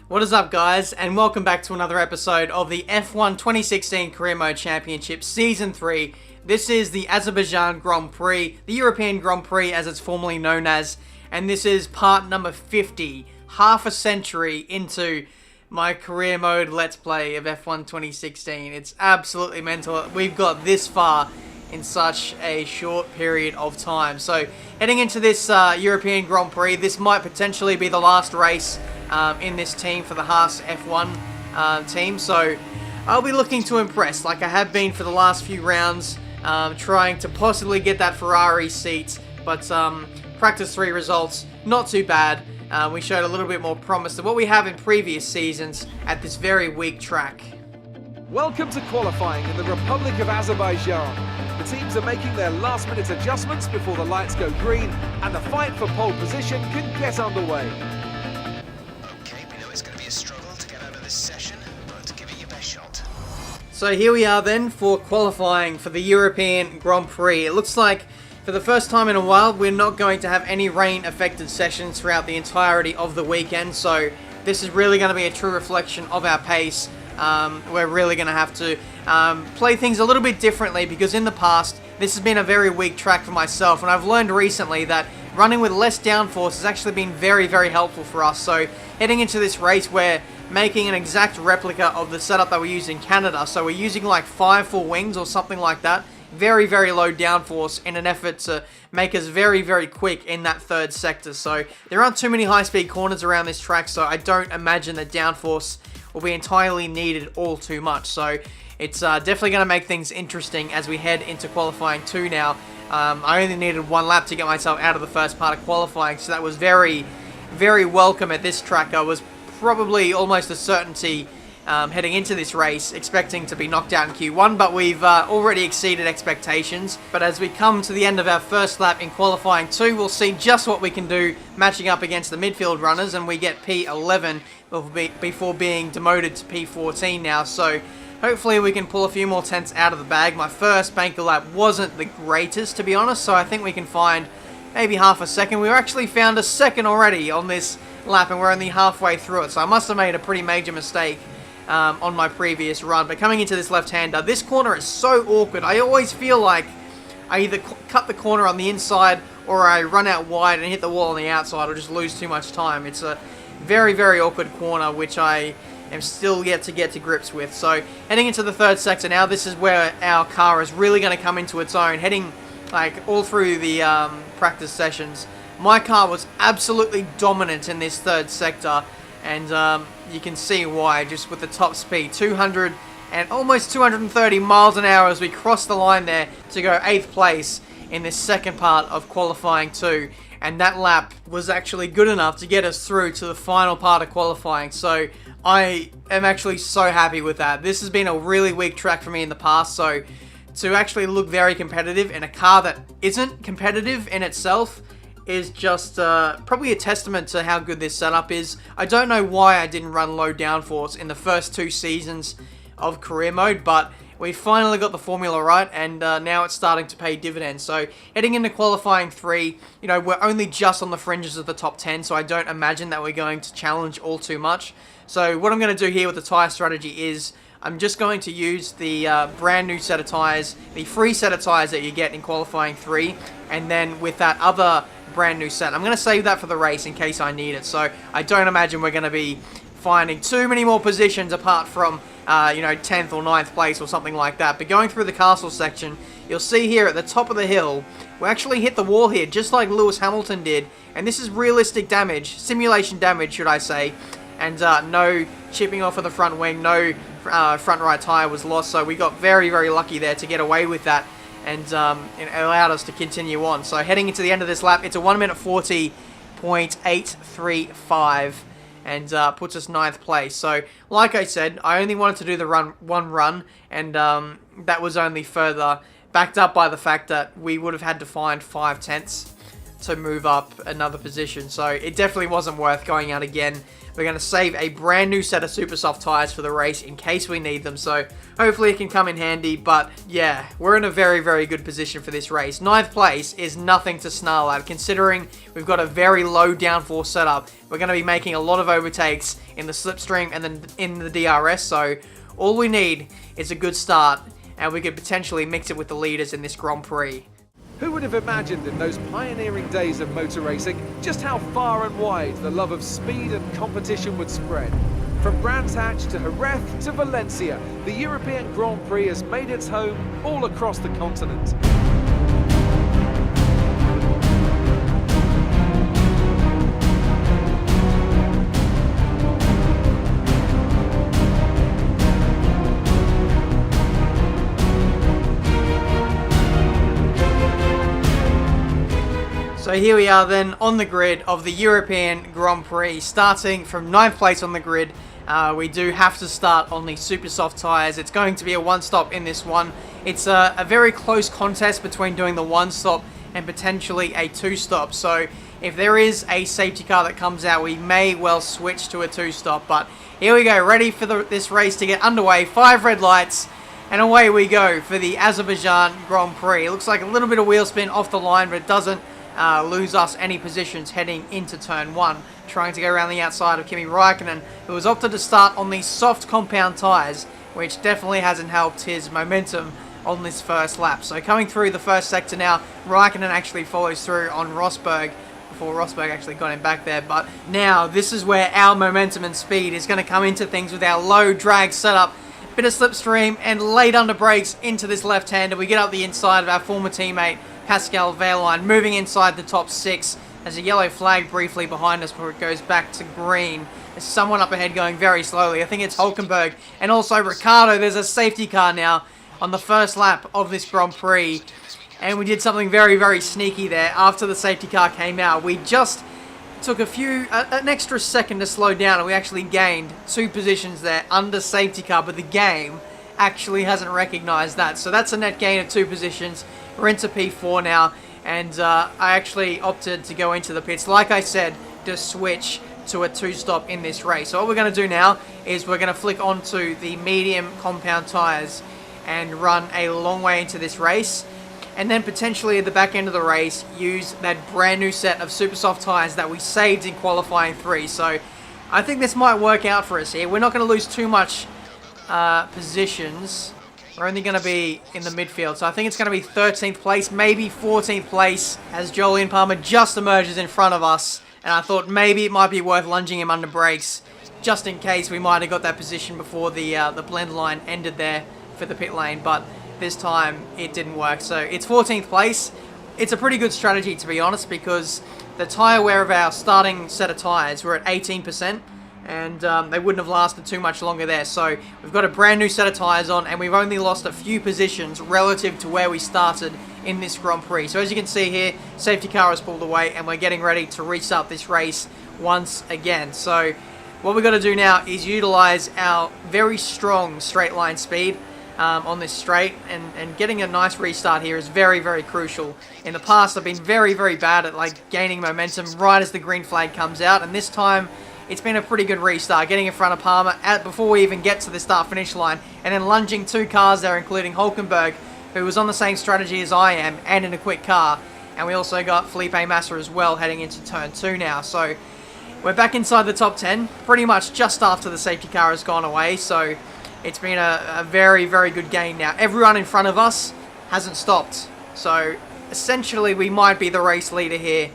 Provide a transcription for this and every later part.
What is up, guys, and welcome back to another episode of the F1 2016 Career Mode Championship Season 3. This is the Azerbaijan Grand Prix, the European Grand Prix as it's formerly known as, and this is part number 50, half a century into my Career Mode Let's Play of F1 2016. It's absolutely mental. We've got this far in such a short period of time. So, heading into this European Grand Prix, this might potentially be the last race in this team for the Haas F1 team. So, I'll be looking to impress, like I have been for the last few rounds, trying to possibly get that Ferrari seat. But practice 3 results, not too bad. We showed a little bit more promise than what we have in previous seasons at this very weak track. Welcome to qualifying in the Republic of Azerbaijan. The teams are making their last-minute adjustments before the lights go green, and the fight for pole position can get underway. Okay, we know it's going to be a struggle to get out of this session, but give it your best shot. So here we are then for qualifying for the European Grand Prix. It looks like for the first time in a while we're not going to have any rain-affected sessions throughout the entirety of the weekend, so this is really going to be a true reflection of our pace. We're really going to have to play things a little bit differently because in the past this has been a very weak track for myself, and I've learned recently that running with less downforce has actually been very, very helpful for us. So heading into this race, we're making an exact replica of the setup that we used in Canada. So we're using like 5 full wings or something like that. Very, very low downforce in an effort to make us very, very quick in that third sector. So there aren't too many high-speed corners around this track, so I don't imagine that downforce will be entirely needed all too much. So it's definitely going to make things interesting as we head into qualifying 2 now. I only needed 1 lap to get myself out of the first part of qualifying, so that was very, very welcome at this track. I was probably almost a certainty heading into this race, expecting to be knocked out in Q1, but we've already exceeded expectations. But as we come to the end of our first lap in qualifying 2, we'll see just what we can do matching up against the midfield runners, and we get P11 before being demoted to P14 now. So hopefully we can pull a few more tenths out of the bag. My first banker lap wasn't the greatest, to be honest, so I think we can find maybe half a second. We've actually found a second already on this lap, and we're only halfway through it, so I must have made a pretty major mistake on my previous run. But coming into this left-hander, this corner is so awkward. I always feel like I either cut the corner on the inside or I run out wide and hit the wall on the outside or just lose too much time. It's a very, very awkward corner, which I am still yet to get to grips with. So heading into the third sector now, this is where our car is really going to come into its own. Heading like all through the practice sessions, my car was absolutely dominant in this third sector, and you can see why, just with the top speed, 200 and almost 230 miles an hour as we cross the line there to go 8th place in this second part of qualifying 2. And that lap was actually good enough to get us through to the final part of qualifying. So I am actually so happy with that. This has been a really weak track for me in the past, so to actually look very competitive in a car that isn't competitive in itself is just probably a testament to how good this setup is. I don't know why I didn't run low downforce in the first 2 seasons of career mode, but we finally got the formula right, and now it's starting to pay dividends. So heading into qualifying 3, you know, we're only just on the fringes of the top 10, so I don't imagine that we're going to challenge all too much. So what I'm going to do here with the tyre strategy is I'm just going to use the brand new set of tyres, the free set of tyres that you get in qualifying 3, and then with that other brand new set, I'm going to save that for the race in case I need it. So I don't imagine we're going to be finding too many more positions apart from you know, 10th or 9th place or something like that. But going through the castle section, you'll see here at the top of the hill, we actually hit the wall here just like Lewis Hamilton did, and this is realistic damage, simulation damage should I say, and no chipping off of the front wing, no front right tyre was lost, so we got very, very lucky there to get away with that, and it allowed us to continue on. So heading into the end of this lap, it's a 1 minute 40.835, and puts us 9th place. So like I said, I only wanted to do the one run, and that was only further backed up by the fact that we would have had to find 5 tenths to move up another position. So it definitely wasn't worth going out again. we're going to save a brand new set of super soft tyres for the race in case we need them. So hopefully it can come in handy. But yeah, we're in a very, very good position for this race. 9th place is nothing to snarl at, considering we've got a very low downforce setup. We're going to be making a lot of overtakes in the slipstream and then in the DRS. So all we need is a good start, and we could potentially mix it with the leaders in this Grand Prix. Who would have imagined in those pioneering days of motor racing just how far and wide the love of speed and competition would spread? From Brands Hatch to Jerez to Valencia, the European Grand Prix has made its home all across the continent. So here we are then on the grid of the European Grand Prix, starting from 9th place on the grid. We do have to start on the super soft tyres. It's going to be a one-stop in this one. It's a very close contest between doing the one-stop and potentially a two-stop. So if there is a safety car that comes out, we may well switch to a two-stop. But here we go, ready for this race to get underway. 5 red lights, and away we go for the Azerbaijan Grand Prix. It looks like a little bit of wheel spin off the line, but it doesn't lose us any positions heading into turn 1. Trying to go around the outside of Kimi Räikkönen, who has opted to start on these soft compound tyres, which definitely hasn't helped his momentum on this first lap. So coming through the first sector now, Räikkönen actually follows through on Rosberg before Rosberg actually got him back there. But now this is where our momentum and speed is going to come into things with our low drag setup. Bit of slipstream and late under brakes into this left-hander. We get up the inside of our former teammate Pascal Wehrlein, moving inside the top 6. There's a yellow flag briefly behind us before it goes back to green. There's someone up ahead going very slowly. I think it's Hülkenberg and also Ricciardo. There's a safety car now on the first lap of this Grand Prix. And we did something very, very sneaky there. After the safety car came out, we just took an extra second to slow down, and we actually gained 2 positions there under safety car, but the game actually hasn't recognized that. So that's a net gain of 2 positions. We're into P4 now, and I actually opted to go into the pits, like I said, to switch to a 2-stop in this race. So what we're going to do now is we're going to flick onto the medium compound tyres and run a long way into this race, and then potentially at the back end of the race use that brand new set of super soft tyres that we saved in qualifying 3. So I think this might work out for us here. We're not going to lose too much positions. We're only going to be in the midfield, so I think it's going to be 13th place, maybe 14th place, as Jolyon Palmer just emerges in front of us. And I thought maybe it might be worth lunging him under brakes, just in case we might have got that position before the blend line ended there for the pit lane. But this time it didn't work, so it's 14th place. It's a pretty good strategy, to be honest, because the tyre wear of our starting set of tyres were at 18%. And they wouldn't have lasted too much longer there. So we've got a brand new set of tyres on, and we've only lost a few positions relative to where we started in this Grand Prix. So as you can see here, safety car has pulled away, and we're getting ready to restart this race once again. So what we've got to do now is utilise our very strong straight line speed on this straight, and getting a nice restart here is very, very crucial. In the past, I've been very, very bad at gaining momentum right as the green flag comes out, and this time it's been a pretty good restart, getting in front of Palmer before we even get to the start-finish line, and then lunging 2 cars there, including Hülkenberg, who was on the same strategy as I am, and in a quick car. And we also got Felipe Massa as well, heading into turn 2 now. So we're back inside the top 10, pretty much just after the safety car has gone away. So it's been a very, very good gain now. Everyone in front of us hasn't stopped. So essentially we might be the race leader here,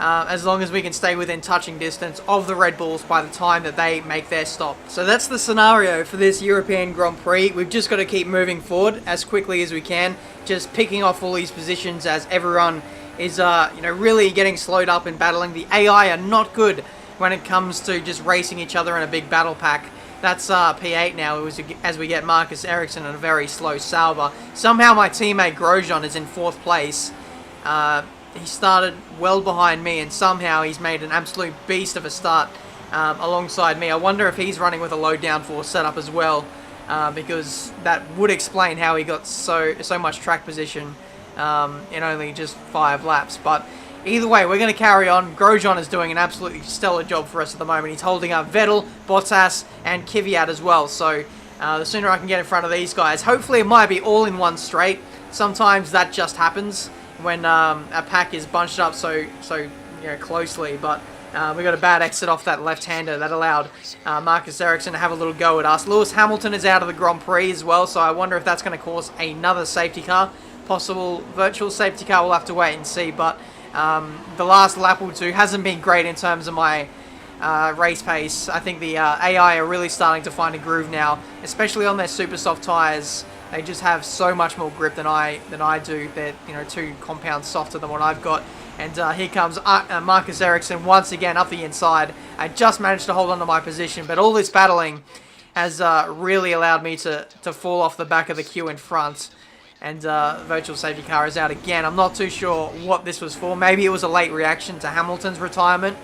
as long as we can stay within touching distance of the Red Bulls by the time that they make their stop. So that's the scenario for this European Grand Prix. We've just got to keep moving forward as quickly as we can, just picking off all these positions as everyone is really getting slowed up and battling. The AI are not good when it comes to just racing each other in a big battle pack. That's P8 now, as we get Marcus Ericsson and a very slow Sauber. Somehow my teammate Grosjean is in 4th place. He started well behind me, and somehow he's made an absolute beast of a start alongside me. I wonder if he's running with a low downforce setup as well, because that would explain how he got so much track position in only just 5 laps. But either way, we're going to carry on. Grosjean is doing an absolutely stellar job for us at the moment. He's holding up Vettel, Bottas, and Kvyat as well. So the sooner I can get in front of these guys, hopefully it might be all in one straight. Sometimes that just happens when a pack is bunched up so closely, but we got a bad exit off that left-hander that allowed Marcus Ericsson to have a little go at us. Lewis Hamilton is out of the Grand Prix as well, so I wonder if that's going to cause another safety car. Possible virtual safety car, we'll have to wait and see, but the last lap or two hasn't been great in terms of my race pace. I think the AI are really starting to find a groove now, especially on their super soft tyres. They just have so much more grip than I do. They're 2 compounds softer than what I've got. And here comes Marcus Ericsson once again up the inside. I just managed to hold on to my position, but all this battling has really allowed me to fall off the back of the queue in front. And virtual safety car is out again. I'm not too sure what this was for. Maybe it was a late reaction to Hamilton's retirement.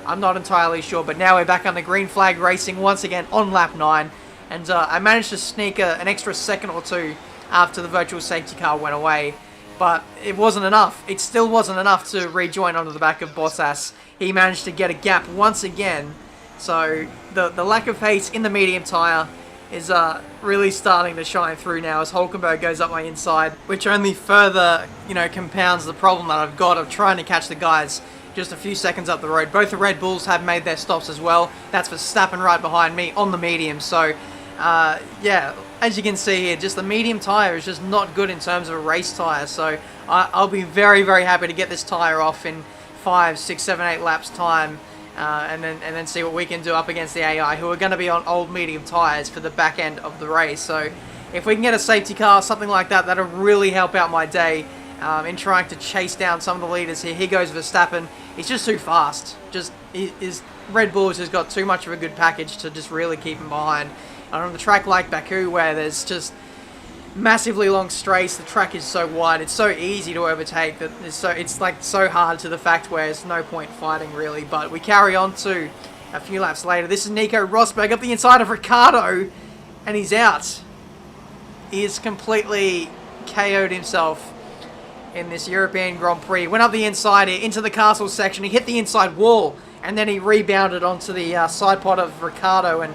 I'm not entirely sure, but now we're back on the green flag racing once again on lap 9. And I managed to sneak an extra second or two after the virtual safety car went away. But it wasn't enough. It still wasn't enough to rejoin onto the back of Bottas. He managed to get a gap once again. So the lack of pace in the medium tyre is really starting to shine through now as Hulkenberg goes up my inside, which only further, compounds the problem that I've got of trying to catch the guys just a few seconds up the road. Both the Red Bulls have made their stops as well. That's Verstappen right behind me on the medium. So, yeah, as you can see here, just the medium tyre is just not good in terms of a race tyre. So I'll be very, very happy to get this tyre off in 5, 6, 7, 8 laps time. And then see what we can do up against the AI, who are going to be on old medium tyres for the back end of the race. So if we can get a safety car, something like that, that'll really help out my day in trying to chase down some of the leaders here. Here goes Verstappen. He's just too fast. His Red Bulls has got too much of a good package to just really keep him behind. And on the track like Baku, where there's just massively long straights, the track is so wide, it's so easy to overtake that it's like so hard to the fact where there's no point fighting really. But we carry on to a few laps later. This is Nico Rosberg up the inside of Ricciardo, and he's out. He has completely KO'd himself in this European Grand Prix. Went up the inside here into the castle section. He hit the inside wall, and then he rebounded onto the side pod of Ricciardo. And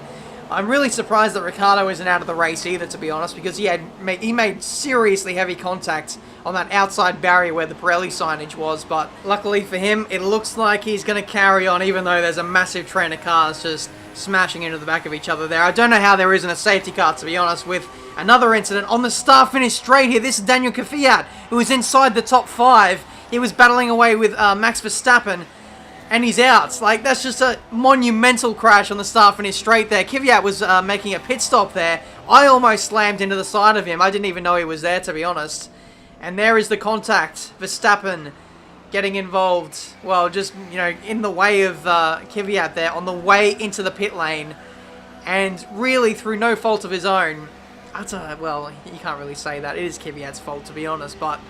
I'm really surprised that Ricciardo isn't out of the race either, to be honest, because he made seriously heavy contact on that outside barrier where the Pirelli signage was. But luckily for him, it looks like he's going to carry on, even though there's a massive train of cars just smashing into the back of each other there. I don't know how there isn't a safety car, to be honest, with another incident on the start-finish straight here. This is Daniel Kvyat, who was inside the top 5. He was battling away with Max Verstappen, and he's out. Like, that's just a monumental crash on the start-finish straight there. Kvyat was making a pit stop there. I almost slammed into the side of him. I didn't even know he was there, to be honest. And there is the contact. Verstappen getting involved, well, just, in the way of Kvyat there, on the way into the pit lane. And really, through no fault of his own, well, you can't really say that. It is Kvyat's fault, to be honest, but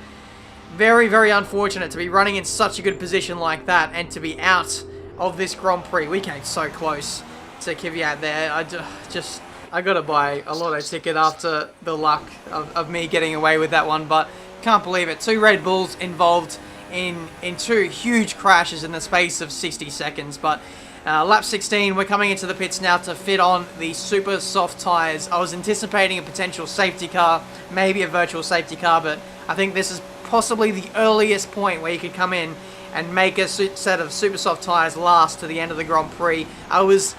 very, very unfortunate to be running in such a good position like that and to be out of this Grand Prix. We came so close to Kvyat there. I got to buy a lotto ticket after the luck of me getting away with that one, but can't believe it. 2 Red Bulls involved in 2 huge crashes in the space of 60 seconds, but lap 16, we're coming into the pits now to fit on the super soft tyres. I was anticipating a potential safety car, maybe a virtual safety car, but I think this is possibly the earliest point where you could come in and make a set of super soft tyres last to the end of the Grand Prix. I was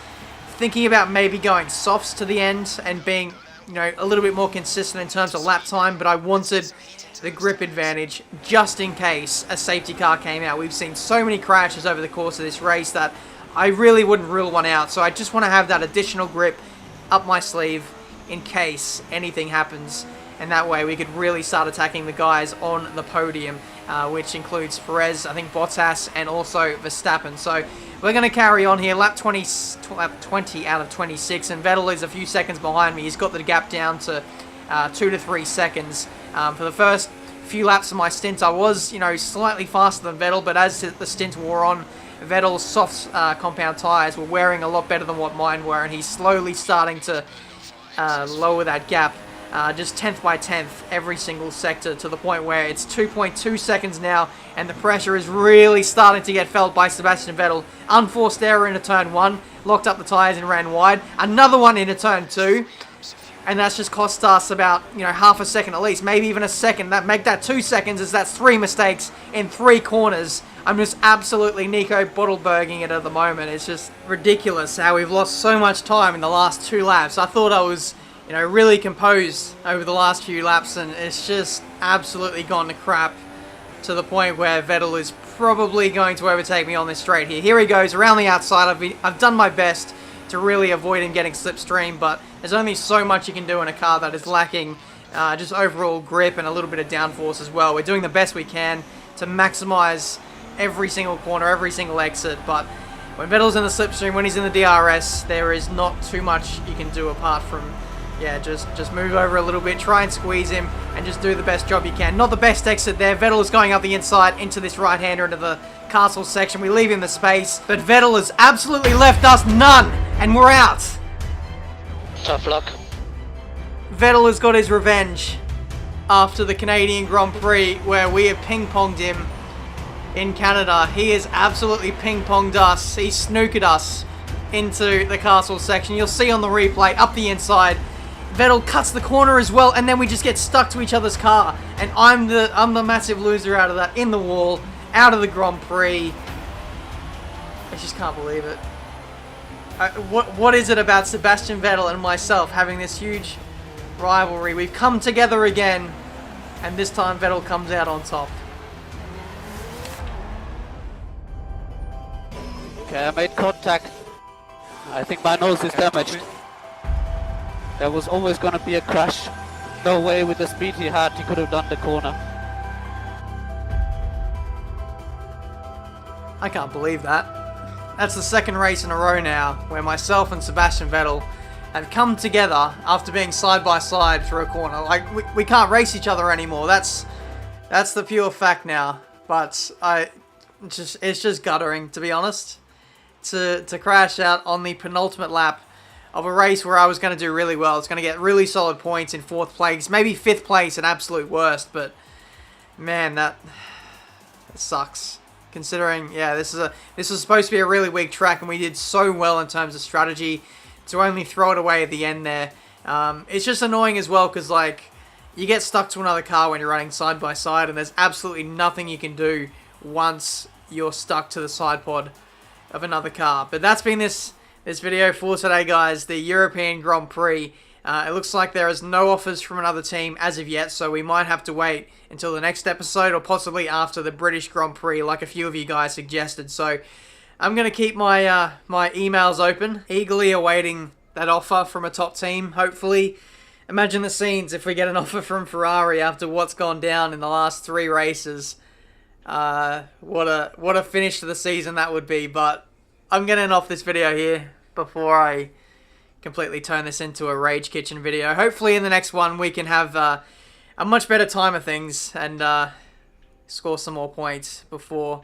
thinking about maybe going softs to the end and being, a little bit more consistent in terms of lap time, but I wanted the grip advantage just in case a safety car came out. We've seen so many crashes over the course of this race that I really wouldn't rule one out, so I just want to have that additional grip up my sleeve in case anything happens, and that way we could really start attacking the guys on the podium, which includes Perez, I think Bottas, and also Verstappen. So we're going to carry on here, lap 20 out of 26, and Vettel is a few seconds behind me. He's got the gap down to 2 to 3 seconds. For the first few laps of my stint, I was, slightly faster than Vettel, but as the stint wore on, Vettel's soft compound tyres were wearing a lot better than what mine were, and he's slowly starting to lower that gap just 10th by 10th every single sector, to the point where it's 2.2 seconds now, and the pressure is really starting to get felt by Sebastian Vettel. Unforced error into turn 1, locked up the tyres and ran wide. Another one into turn 2, and that's just cost us about, half a second at least, maybe even a second. That make that 2 seconds, as that's 3 mistakes in 3 corners. I'm just absolutely Nico Bottleberging it at the moment. It's just ridiculous how we've lost so much time in the last 2 laps. I thought I was, really composed over the last few laps, and it's just absolutely gone to crap, to the point where Vettel is probably going to overtake me on this straight here. Here he goes around the outside. I've done my best to really avoid him getting slipstream, but there's only so much you can do in a car that is lacking just overall grip and a little bit of downforce as well. We're doing the best we can to maximize every single corner, every single exit, but when Vettel's in the slipstream, when he's in the DRS, there is not too much you can do apart from, just move over a little bit, try and squeeze him, and just do the best job you can. Not the best exit there. Vettel is going up the inside into this right-hander, into the castle section. We leave him the space, but Vettel has absolutely left us none, and we're out. Tough luck. Vettel has got his revenge after the Canadian Grand Prix, where we have ping-ponged him in Canada. He has absolutely ping-ponged us. He snookered us into the castle section. You'll see on the replay, up the inside, Vettel cuts the corner as well, and then we just get stuck to each other's car, and I'm the massive loser out of that, in the wall, out of the Grand Prix. I just can't believe it. What is it about Sebastian Vettel and myself having this huge rivalry? We've come together again, and this time Vettel comes out on top. Okay, I made contact. I think my nose is damaged. There was always gonna be a crash. No way, with the speed he had, he could have done the corner. I can't believe that. That's the second race in a row now where myself and Sebastian Vettel have come together after being side by side through a corner. Like, we can't race each other anymore. That's the pure fact now. But it's just guttering, to be honest, to crash out on the penultimate lap of a race where I was going to do really well. It's going to get really solid points in 4th place, maybe 5th place at absolute worst. But man, that sucks. Considering, this was supposed to be a really weak track, and we did so well in terms of strategy to only throw it away at the end there. It's just annoying as well, because you get stuck to another car when you're running side by side, and there's absolutely nothing you can do once you're stuck to the side pod of another car. But that's been this video for today, guys. The European Grand Prix. It looks like there is no offers from another team as of yet, so we might have to wait until the next episode, or possibly after the British Grand Prix, like a few of you guys suggested. So I'm going to keep my my emails open, eagerly awaiting that offer from a top team, hopefully. Imagine the scenes if we get an offer from Ferrari after what's gone down in the last 3 races. What a finish to the season that would be. But I'm going to end off this video here before I completely turn this into a Rage Kitchen video. Hopefully in the next one we can have a much better time of things and score some more points before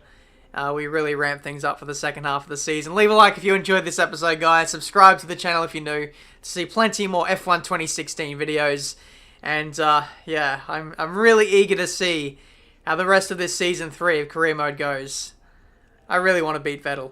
we really ramp things up for the second half of the season. Leave a like if you enjoyed this episode, guys. Subscribe to the channel if you're new to see plenty more F1 2016 videos. And I'm really eager to see how the rest of this Season 3 of Career Mode goes. I really want to beat Vettel.